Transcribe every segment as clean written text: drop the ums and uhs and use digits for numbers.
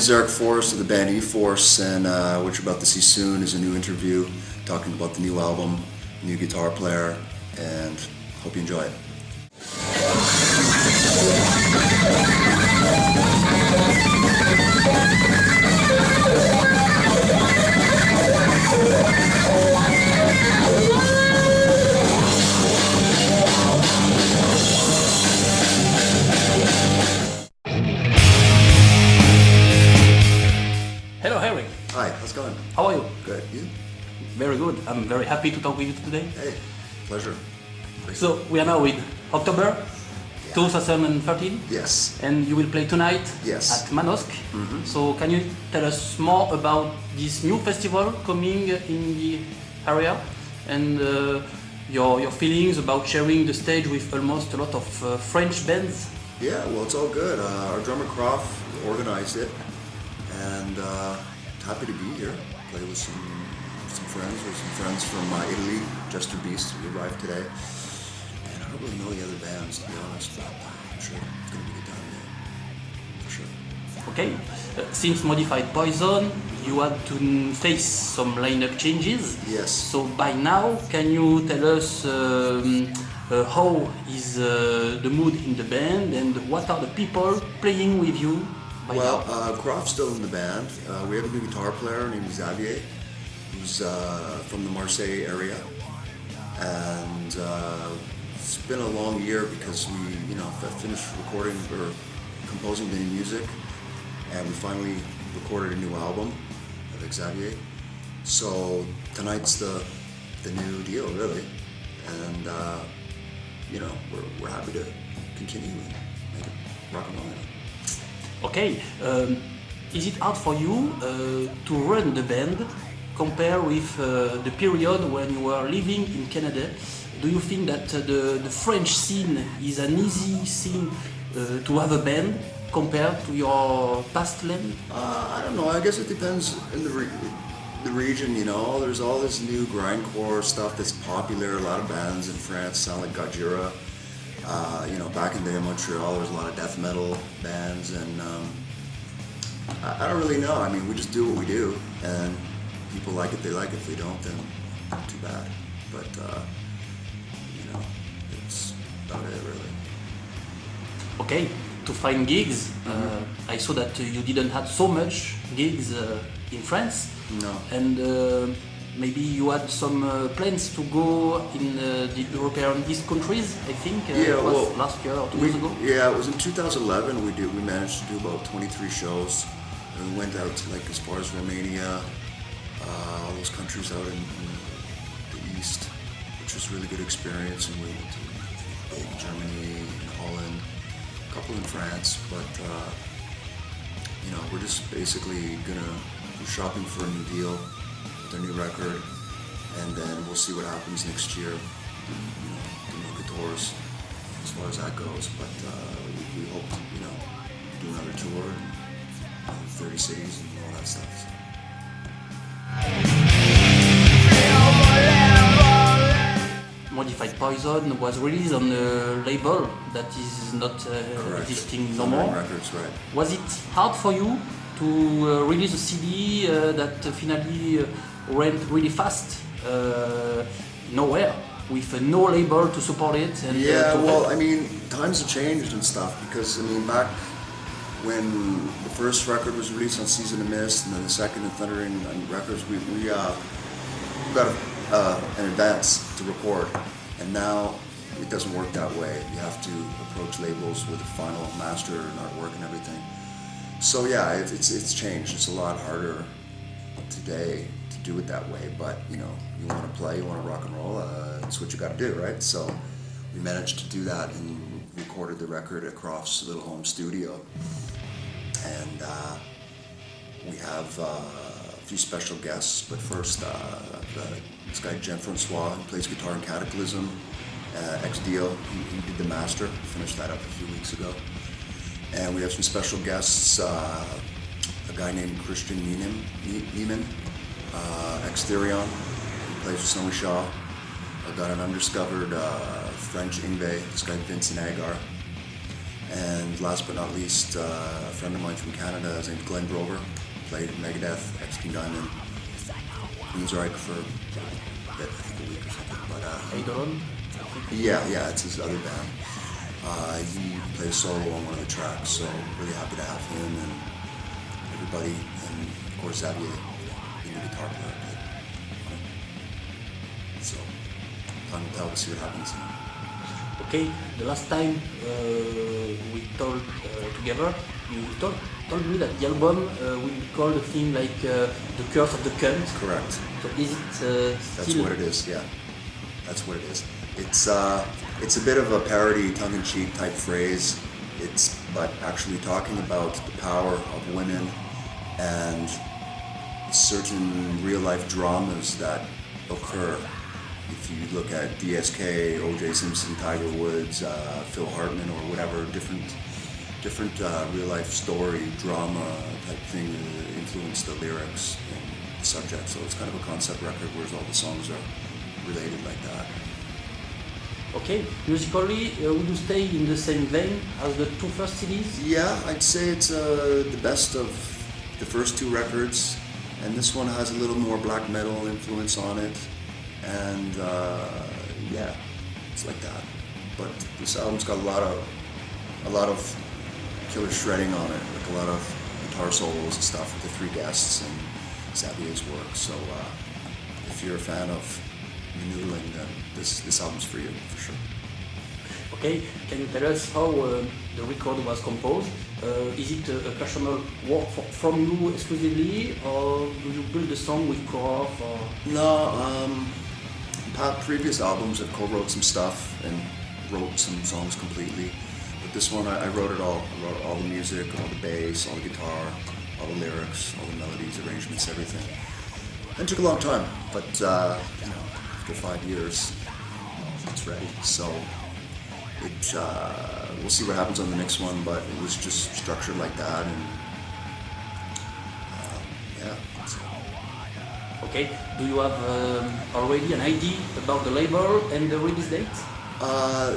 is Eric Forrest of the band E-Force, and what you're about to see soon is a new interview talking about the new album, new guitar player, and hope you enjoy it. Hello, Eric. Hi, how's it going? How are you? Good. You? Very good. I'm very happy to talk with you today. Hey, pleasure. So we are now in October 2013. Yes. And you will play tonight Yes. at Manosque. So can you tell us more about this new festival coming in the area and your feelings about sharing the stage with almost a lot of French bands? Yeah, well, it's all good. Our drummer Croft organized it, and happy to be here. Play with some friends from Italy. Jester Beast arrived today, and I don't really know the other bands, to be honest, but I'm sure it's going to be a good time, yeah, for sure. Okay, since Modified Poison, you had to face some lineup changes. Yes. So by now, can you tell us how is the mood in the band and what are the people playing with you by now? Croft's still in the band. We have a new guitar player named Xavier, who's from the Marseille area, and it's been a long year because we, finished recording or composing the new music, and we finally recorded a new album of Xavier. So tonight's the new deal, really, and we're happy to continue and make it rock and roll. Okay, is it hard for you to run the band compared with the period when you were living in Canada? Do you think that the French scene is an easy scene to have a band compared to your past land? I don't know, I guess it depends in the region, There's all this new grindcore stuff that's popular. A lot of bands in France sound like Gojira. Back in the day in Montreal, there was a lot of death metal bands, and I don't really know. I mean, we just do what we do, and people like it, they like it. If they don't, then too bad. But, it's about it, really. Okay, to find gigs, I saw that you didn't have so much gigs in France. No. And maybe you had some plans to go in the European East countries, I think, last year or 2 years ago? Yeah, it was in 2011 we managed to do about 23 shows, and we went out to as far as Romania, all those countries out in the East, which was a really good experience, and we went to Germany and Holland, a couple in France, but we're just basically gonna do shopping for a new deal, their new record, and then we'll see what happens next year. Do more tours as far as that goes. But we hope to, do another tour in 30 cities and all that stuff. So. Modified Poison was released on a label that is not existing no more. Records, right. Was it hard for you to release a CD that finally went really fast nowhere with no label to support it? And times have changed and stuff, because back when the first record was released on Season of Mist, and then the second and Thundering records, we got an advance to record, and now it doesn't work that way. You have to approach labels with a final master and artwork and everything. So yeah, it's changed. It's a lot harder today to do it that way, but you want to play, you want to rock and roll, it's what you got to do, right? So we managed to do that and recorded the record at Croft's little home studio, and we have a few special guests. But first, this guy Jean-Francois, who plays guitar in Cataclysm, ex-Dio, he did the master, finished that up a few weeks ago. And we have some special guests, a guy named Christian Niemann, ex-Therion, who plays with Sonny Shaw. I've got an undiscovered French Ingve, this guy Vincent Agar. And last but not least, a friend of mine from Canada, his name's Glenn Grover, played Megadeth, XP Diamond. He was alright for a bit, I think a week or something. But Eidolon? yeah, it's his other band. He plays solo on one of the tracks, so really happy to have him and everybody, and of course Xavier, being the guitar player. So, time will tell, we'll see what happens. Okay, the last time we talked together, you told me that the album will be called a thing like The Curse of the Cunt. Correct. So is it That's still... what it is, yeah. That's what it is. It's a bit of a parody, tongue-in-cheek type phrase. But actually talking about the power of women and certain real-life dramas that occur. If you look at DSK, O.J. Simpson, Tiger Woods, Phil Hartman, or whatever, different real-life story, drama type thing influenced the lyrics and the subject. So it's kind of a concept record where all the songs are related like that. Okay, musically, would you stay in the same vein as the two first CDs? Yeah, I'd say it's the best of the first two records, and this one has a little more black metal influence on it, and yeah, it's like that. But this album's got a lot of killer shredding on it, like a lot of guitar solos and stuff with the three guests and Xavier's work. So if you're a fan of noodling, then this album's for you, for sure. Okay, can you tell us how the record was composed? Is it a personal work from you exclusively, or do you build the song with Croft? Or... No, previous albums I've co-wrote some stuff and wrote some songs completely. But this one I wrote it all. I wrote all the music, all the bass, all the guitar, all the lyrics, all the melodies, arrangements, everything. And it took a long time, but after 5 years, it's ready. So we'll see what happens on the next one, but it was just structured like that, and yeah. Okay, do you have already an idea about the label and the release date?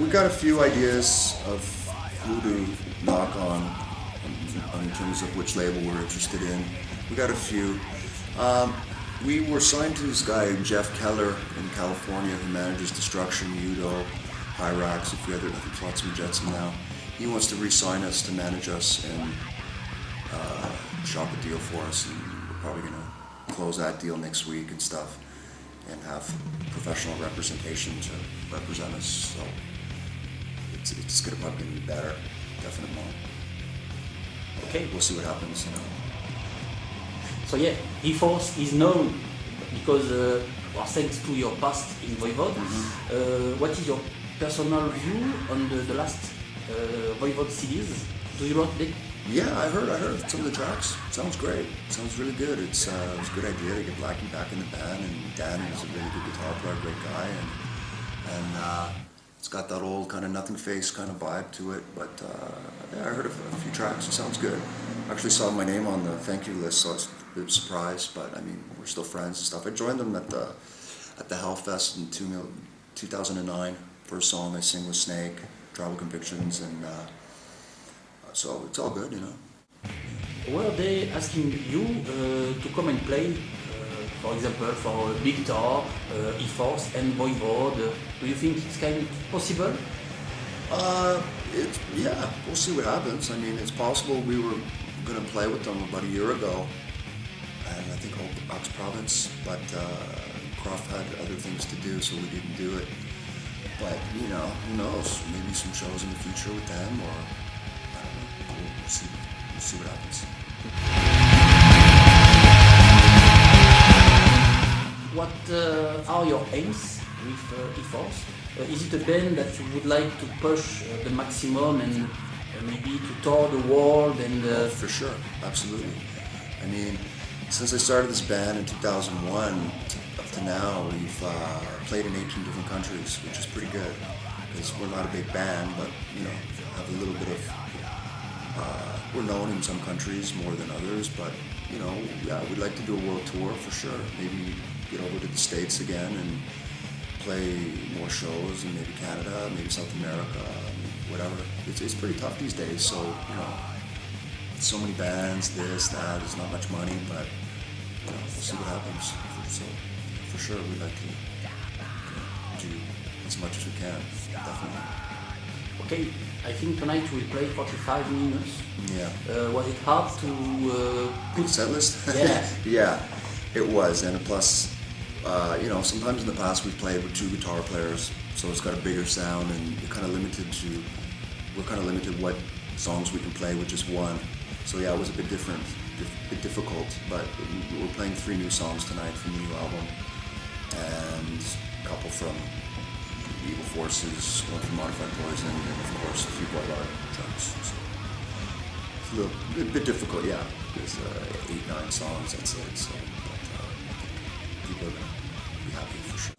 We got a few ideas of who to knock on in terms of which label we're interested in. We got a few. We were signed to this guy, Jeff Keller, in California, who manages Destruction, Udo, Hyrax, a few other, I think Flotsam and Jetsam now. He wants to re-sign us to manage us and shop a deal for us, and we're probably going to close that deal next week and stuff, and have professional representation to represent us. So it's going to probably be better, definitely. Okay, we'll see what happens. So yeah, Forrest is known because, well, thanks to your past in Voivod. What is your personal view on the last Voivod CDs? Do you wrote it? Yeah, I heard some of the tracks. Sounds great. Sounds really good. It was a good idea to get Blackie back in the band, and Dan is a really good guitar player, great guy, and it's got that old kind of Nothing Face kind of vibe to it. But yeah, I heard a few tracks. It sounds good. I actually saw my name on the thank you list, so I was a bit surprised. But I mean, we're still friends and stuff. I joined them at the Hellfest in 2009. First song I sing with Snake, Tribal Convictions, and so it's all good, Were they asking you to come and play, for example, for Big Guitar, E-Force and Voivod? Do you think it's kind of possible? Yeah, we'll see what happens. I mean, it's possible. We were going to play with them about a year ago, and I think Ox Province, but Croft had other things to do, so we didn't do it. But, who knows? Maybe some shows in the future with them, or I don't know. We'll see. We'll see what happens. What are your aims with E-Force? Is it a band that you would like to push the maximum and maybe to tour the world? And for sure, absolutely. I mean, since I started this band in 2001 up to now, we've played in 18 different countries, which is pretty good because we're not a big band, but have a little bit of. We're known in some countries more than others, but yeah, we'd like to do a world tour for sure. Maybe get over to the States again and play more shows in maybe Canada, maybe South America, whatever. It's pretty tough these days, so, you know, so many bands, this, that, there's not much money, but, you know, we'll see what happens. So, for sure, we'd like to do as much as we can, definitely. Okay, I think tonight we'll play 45 minutes. Yeah. Was it hard to put... Set list? Yeah. Yeah, it was, and plus, you know, sometimes in the past we've played with 2 guitar players, so it's got a bigger sound, and we're kind of limited what songs we can play with just one. So yeah, it was a bit different, a bit difficult, but we're playing 3 new songs tonight from the new album, and a couple from Evil Forces, one from Modified Poison, and of course a few Boyard tracks. So it's a bit difficult, yeah. There's 8, 9 songs, that's it. So, but I think people are gonna be happy for sure.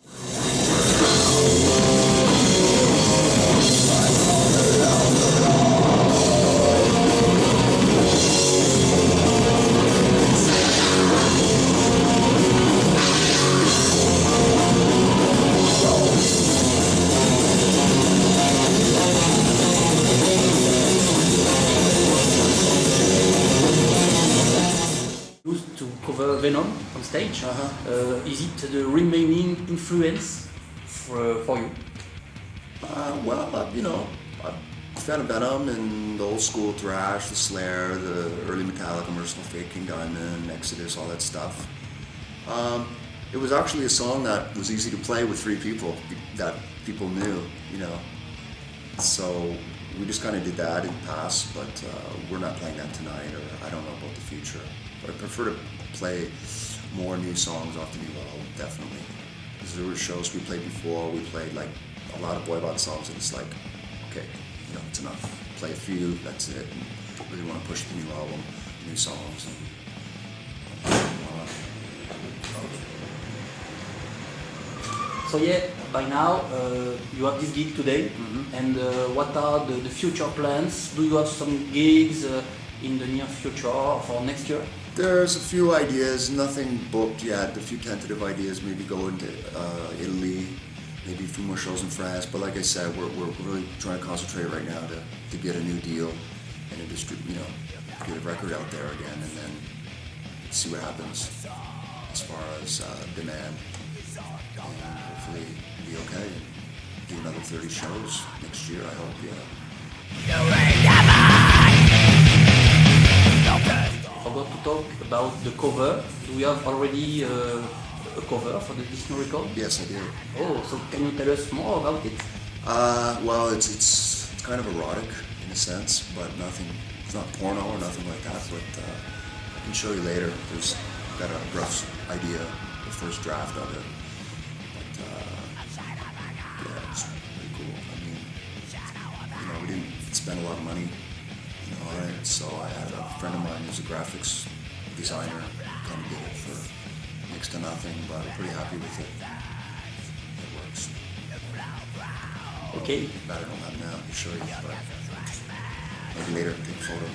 Used to cover Venom on stage. Is it the remaining influence for you? Well, you know, I'm a fan of Venom and the old school thrash, the Slayer, the early Metallica, Merciful Fate, King Diamond, Exodus, all that stuff. It was actually a song that was easy to play with 3 people that people knew, you know. So we just kind of did that in the past, but we're not playing that tonight, or I don't know about the future. But I prefer to play more new songs off the new album, definitely. Because there were shows we played before, we played like a lot of boy band songs, and it's like, okay, you know, it's enough. Play a few, that's it. And really want to push the new album, new songs. And, So yeah, by now you have this gig today, and what are the future plans? Do you have some gigs in the near future or for next year? There's a few ideas, nothing booked yet. A few tentative ideas, maybe go into Italy, maybe a few more shows in France. But like I said, we're really trying to concentrate right now to get a new deal and to you know, get a record out there again, and then see what happens as far as demand. And hopefully be okay and do another 30 shows next year, I hope, yeah. I forgot to talk about the cover. Do you have already a cover for this new record? Yes, I do. Oh, so can you tell us more about it? Well, it's kind of erotic in a sense, but nothing. It's not porno or nothing like that. But I can show you later. There's got a rough idea, the first draft of it. But yeah, it's pretty cool. I mean, you know, we didn't spend a lot of money, you know, on it. So I had a friend of mine who's a graphics designer, kind of did it for next to nothing, but I'm pretty happy with it. It works. Okay. I don't have now to show you, but maybe later take a photo.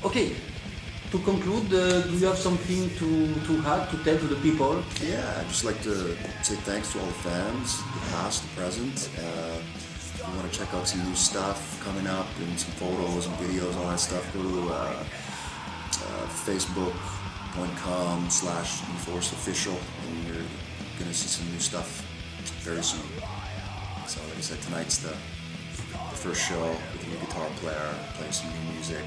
Okay. To conclude, do you have something to add, to tell to the people? Yeah, I'd just like to say thanks to all the fans, the past, the present. If you want to check out some new stuff coming up and some photos and videos, all that stuff, go to facebook.com/Forrest and you're going to see some new stuff very soon. So like I said, tonight's the first show with a new guitar player, play some new music.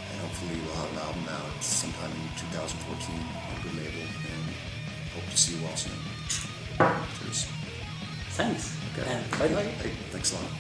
And hopefully we'll have an album out sometime in 2014 on a good label, and hope to see you all soon. Cheers. Thanks. Okay. And bye-bye. Hey, thanks a lot.